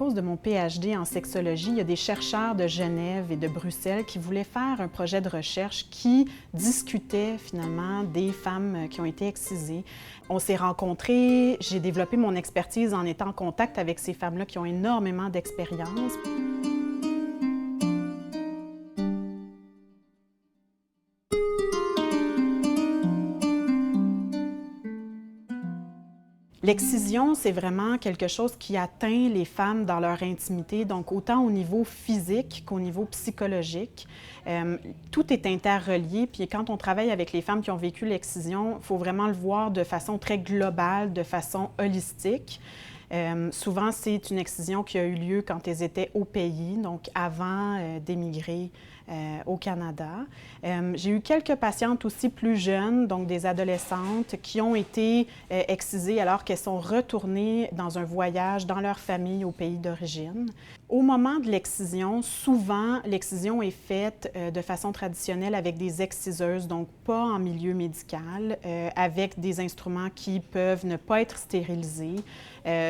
cause de mon PhD en sexologie, il y a des chercheurs de Genève et de Bruxelles qui voulaient faire un projet de recherche qui discutait finalement des femmes qui ont été excisées. On s'est rencontrés, j'ai développé mon expertise en étant en contact avec ces femmes-là qui ont énormément d'expérience. L'excision, c'est vraiment quelque chose qui atteint les femmes dans leur intimité, donc autant au niveau physique qu'au niveau psychologique. Tout est interrelié, puis quand on travaille avec les femmes qui ont vécu l'excision, il faut vraiment le voir de façon très globale, de façon holistique. Souvent, c'est une excision qui a eu lieu quand elles étaient au pays, donc avant d'émigrer au Canada. J'ai eu quelques patientes aussi plus jeunes, donc des adolescentes, qui ont été excisées alors qu'elles sont retournées dans un voyage dans leur famille au pays d'origine. Au moment de l'excision, souvent, l'excision est faite de façon traditionnelle avec des exciseuses, donc pas en milieu médical, avec des instruments qui peuvent ne pas être stérilisés,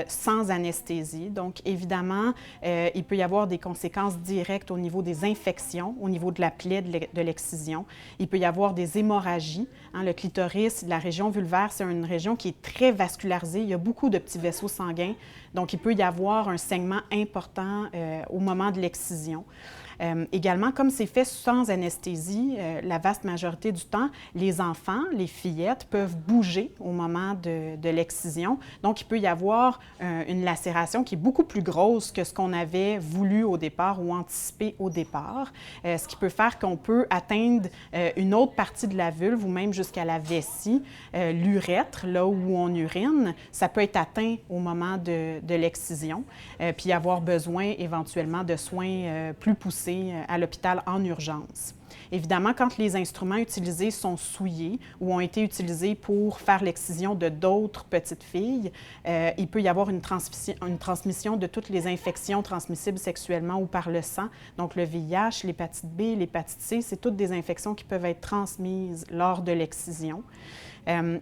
sans anesthésie. Donc, évidemment, il peut y avoir des conséquences directes au niveau des infections, au niveau de la plaie de l'excision. Il peut y avoir des hémorragies. Hein, le clitoris, la région vulvaire, c'est une région qui est très vascularisée. Il y a beaucoup de petits vaisseaux sanguins. Donc, il peut y avoir un saignement important au moment de l'excision. Également, comme c'est fait sans anesthésie, la vaste majorité du temps, les enfants, les fillettes peuvent bouger au moment de l'excision. Donc, il peut y avoir une lacération qui est beaucoup plus grosse que ce qu'on avait voulu au départ ou anticipé au départ, ce qui peut faire qu'on peut atteindre une autre partie de la vulve ou même jusqu'à la vessie, l'urètre, là où on urine. Ça peut être atteint au moment de l'excision, puis avoir besoin éventuellement de soins plus poussés à l'hôpital en urgence. Évidemment, quand les instruments utilisés sont souillés ou ont été utilisés pour faire l'excision de d'autres petites filles, il peut y avoir une transmission de toutes les infections transmissibles sexuellement ou par le sang. Donc, le VIH, l'hépatite B, l'hépatite C, c'est toutes des infections qui peuvent être transmises lors de l'excision.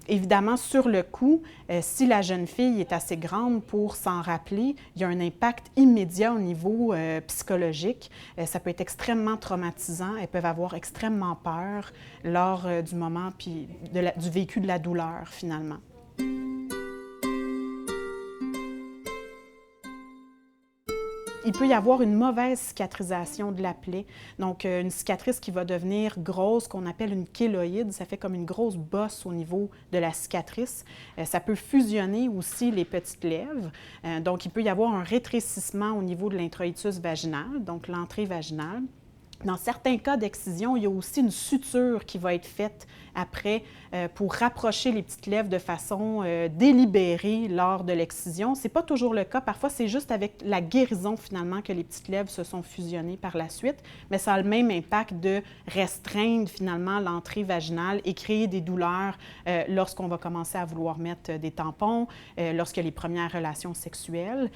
Évidemment, sur le coup, si la jeune fille est assez grande pour s'en rappeler, il y a un impact immédiat au niveau psychologique. Ça peut être extrêmement traumatisant. Elles peuvent avoir extrêmement peur lors du moment puis du vécu de la douleur, finalement. Il peut y avoir une mauvaise cicatrisation de la plaie, donc une cicatrice qui va devenir grosse, qu'on appelle une kéloïde. Ça fait comme une grosse bosse au niveau de la cicatrice. Ça peut fusionner aussi les petites lèvres, donc il peut y avoir un rétrécissement au niveau de l'introïtus vaginal, donc l'entrée vaginale. Dans certains cas d'excision, il y a aussi une suture qui va être faite après pour rapprocher les petites lèvres de façon délibérée lors de l'excision. Ce n'est pas toujours le cas. Parfois, c'est juste avec la guérison, finalement, que les petites lèvres se sont fusionnées par la suite. Mais ça a le même impact de restreindre, finalement, l'entrée vaginale et créer des douleurs lorsqu'on va commencer à vouloir mettre des tampons, lorsqu'il y a les premières relations sexuelles.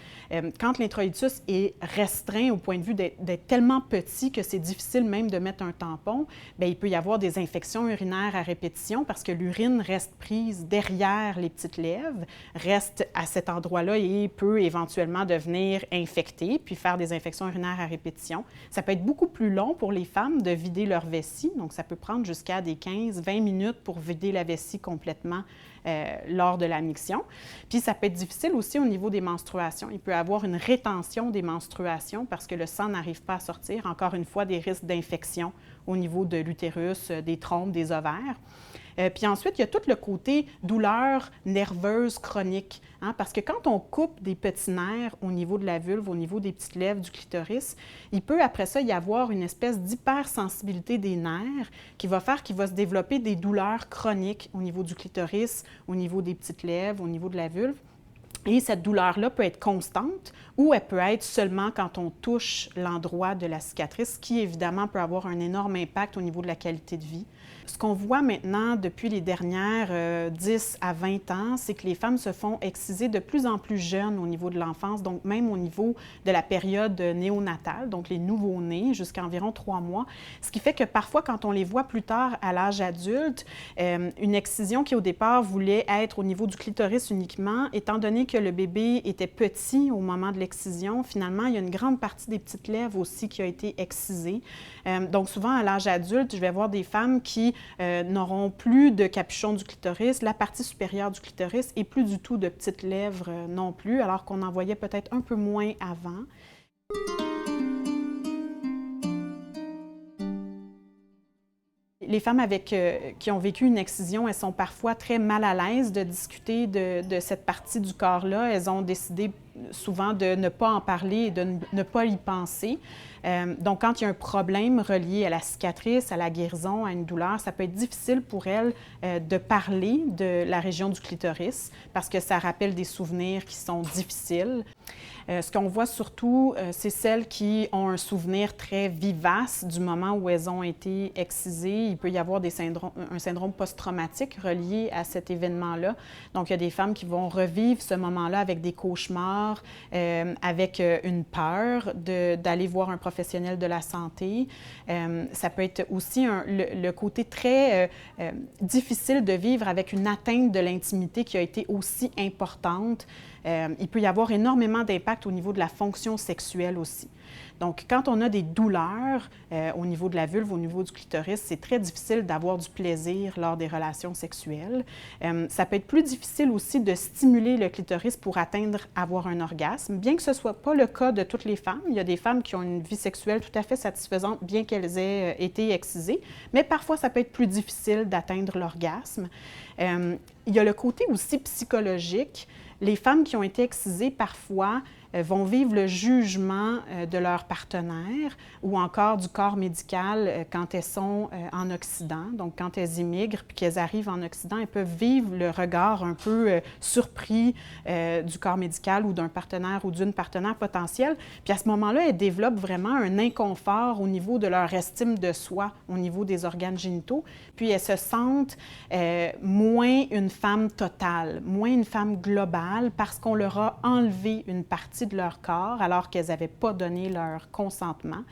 Quand l'introïtus est restreint au point de vue d'être tellement petit que c'est difficile même de mettre un tampon, bien, il peut y avoir des infections urinaires à répétition parce que l'urine reste prise derrière les petites lèvres, reste à cet endroit-là et peut éventuellement devenir infectée, puis faire des infections urinaires à répétition. Ça peut être beaucoup plus long pour les femmes de vider leur vessie, donc ça peut prendre jusqu'à des 15-20 minutes pour vider la vessie complètement lors de la miction. Puis ça peut être difficile aussi au niveau des menstruations. Il peut y avoir une rétention des menstruations parce que le sang n'arrive pas à sortir. Encore une fois, des risques d'infection au niveau de l'utérus, des trompes, des ovaires. Puis ensuite, il y a tout le côté douleur nerveuse chronique, hein, parce que quand on coupe des petits nerfs au niveau de la vulve, au niveau des petites lèvres, du clitoris, il peut après ça y avoir une espèce d'hypersensibilité des nerfs qui va faire qu'il va se développer des douleurs chroniques au niveau du clitoris, au niveau des petites lèvres, au niveau de la vulve. Et cette douleur-là peut être constante ou elle peut être seulement quand on touche l'endroit de la cicatrice, qui évidemment peut avoir un énorme impact au niveau de la qualité de vie. Ce qu'on voit maintenant depuis les dernières 10 à 20 ans, c'est que les femmes se font exciser de plus en plus jeunes au niveau de l'enfance, donc même au niveau de la période néonatale, donc les nouveau-nés, jusqu'à environ 3 mois. Ce qui fait que parfois, quand on les voit plus tard à l'âge adulte, une excision qui au départ voulait être au niveau du clitoris uniquement, étant donné que le bébé était petit au moment de l'excision, finalement, il y a une grande partie des petites lèvres aussi qui a été excisée. Donc souvent, à l'âge adulte, je vais voir des femmes qui n'auront plus de capuchon du clitoris, la partie supérieure du clitoris, et plus du tout de petites lèvres non plus, alors qu'on en voyait peut-être un peu moins avant. Les femmes qui ont vécu une excision, elles sont parfois très mal à l'aise de discuter de cette partie du corps-là. Elles ont décidé souvent de ne pas en parler et de ne pas y penser. Donc, quand il y a un problème relié à la cicatrice, à la guérison, à une douleur, ça peut être difficile pour elles de parler de la région du clitoris parce que ça rappelle des souvenirs qui sont difficiles. Ce qu'on voit surtout, c'est celles qui ont un souvenir très vivace du moment où elles ont été excisées. Il peut y avoir un syndrome post-traumatique relié à cet événement-là. Donc, il y a des femmes qui vont revivre ce moment-là avec des cauchemars, avec une peur d'aller voir un professionnel de la santé. Ça peut être aussi le côté très difficile de vivre avec une atteinte de l'intimité qui a été aussi importante. Il peut y avoir énormément d'impact au niveau de la fonction sexuelle aussi. Donc, quand on a des douleurs au niveau de la vulve, au niveau du clitoris, c'est très difficile d'avoir du plaisir lors des relations sexuelles. Ça peut être plus difficile aussi de stimuler le clitoris pour avoir un orgasme, bien que ce ne soit pas le cas de toutes les femmes. Il y a des femmes qui ont une vie sexuelle tout à fait satisfaisante, bien qu'elles aient été excisées, mais parfois, ça peut être plus difficile d'atteindre l'orgasme. Il y a le côté aussi psychologique. Les femmes qui ont été excisées, parfois, vont vivre le jugement de leur partenaire ou encore du corps médical quand elles sont en Occident. Donc, quand elles immigrent puis qu'elles arrivent en Occident, elles peuvent vivre le regard un peu surpris du corps médical ou d'un partenaire ou d'une partenaire potentielle. Puis à ce moment-là, elles développent vraiment un inconfort au niveau de leur estime de soi, au niveau des organes génitaux. Puis elles se sentent moins une femme totale, moins une femme globale parce qu'on leur a enlevé une partie de leur corps alors qu'elles n'avaient pas donné leur consentement.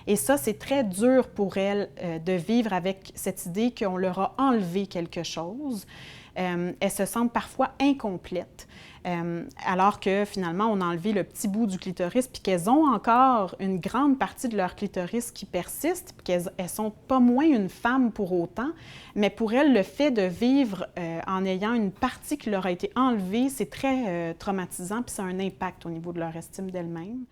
Et ça, c'est très dur pour elles de vivre avec cette idée qu'on leur a enlevé quelque chose. Elles se sentent parfois incomplètes, alors que finalement, on a enlevé le petit bout du clitoris, puis qu'elles ont encore une grande partie de leur clitoris qui persiste, puis qu'elles ne sont pas moins une femme pour autant, mais pour elles, le fait de vivre en ayant une partie qui leur a été enlevée, c'est très traumatisant, puis ça a un impact au niveau de leur estime d'elles-mêmes.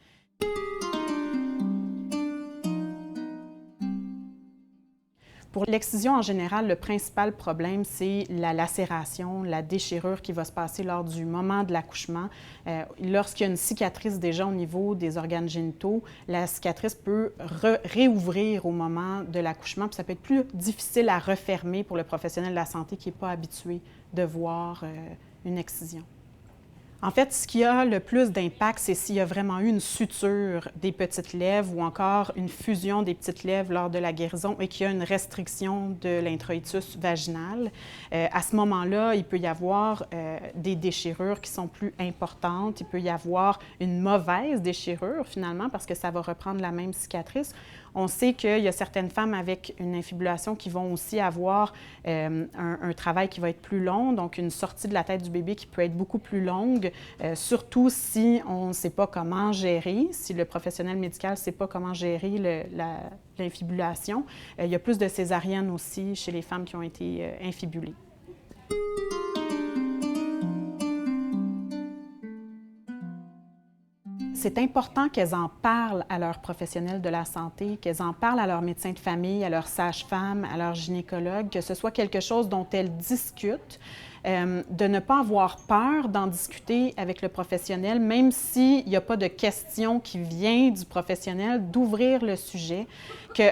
Pour l'excision en général, le principal problème, c'est la lacération, la déchirure qui va se passer lors du moment de l'accouchement. Lorsqu'il y a une cicatrice déjà au niveau des organes génitaux, la cicatrice peut réouvrir au moment de l'accouchement, puis ça peut être plus difficile à refermer pour le professionnel de la santé qui n'est pas habitué de voir une excision. En fait, ce qui a le plus d'impact, c'est s'il y a vraiment eu une suture des petites lèvres ou encore une fusion des petites lèvres lors de la guérison et qu'il y a une restriction de l'introïtus vaginal. À ce moment-là, il peut y avoir des déchirures qui sont plus importantes. Il peut y avoir une mauvaise déchirure, finalement, parce que ça va reprendre la même cicatrice. On sait qu'il y a certaines femmes avec une infibulation qui vont aussi avoir un travail qui va être plus long, donc une sortie de la tête du bébé qui peut être beaucoup plus longue, surtout si on ne sait pas comment gérer, si le professionnel médical ne sait pas comment gérer l'infibulation. Il y a plus de césariennes aussi chez les femmes qui ont été infibulées. C'est important qu'elles en parlent à leurs professionnels de la santé, qu'elles en parlent à leur médecin de famille, à leur sage-femme, à leur gynécologue, que ce soit quelque chose dont elles discutent, de ne pas avoir peur d'en discuter avec le professionnel, même s'il n'y a pas de question qui vient du professionnel, d'ouvrir le sujet, que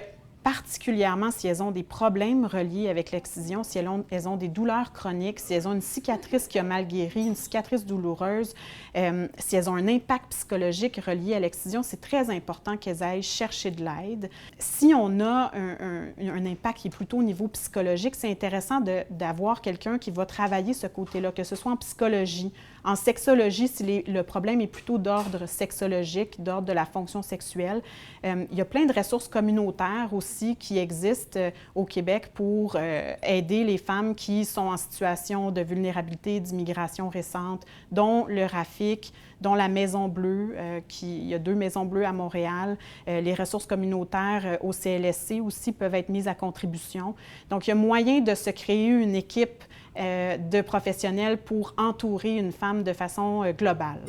particulièrement si elles ont des problèmes reliés avec l'excision, si elles ont des douleurs chroniques, si elles ont une cicatrice qui a mal guéri, une cicatrice douloureuse, si elles ont un impact psychologique relié à l'excision, c'est très important qu'elles aillent chercher de l'aide. Si on a un impact qui est plutôt au niveau psychologique, c'est intéressant d'avoir quelqu'un qui va travailler ce côté-là, que ce soit en psychologie, En sexologie, si le problème est plutôt d'ordre sexologique, d'ordre de la fonction sexuelle, il y a plein de ressources communautaires aussi qui existent au Québec pour aider les femmes qui sont en situation de vulnérabilité, d'immigration récente, dont le RAFIC, dont la Maison Bleue, il y a 2 Maisons Bleues à Montréal. Les ressources communautaires au CLSC aussi peuvent être mises à contribution. Donc, il y a moyen de se créer une équipe de professionnels pour entourer une femme de façon globale.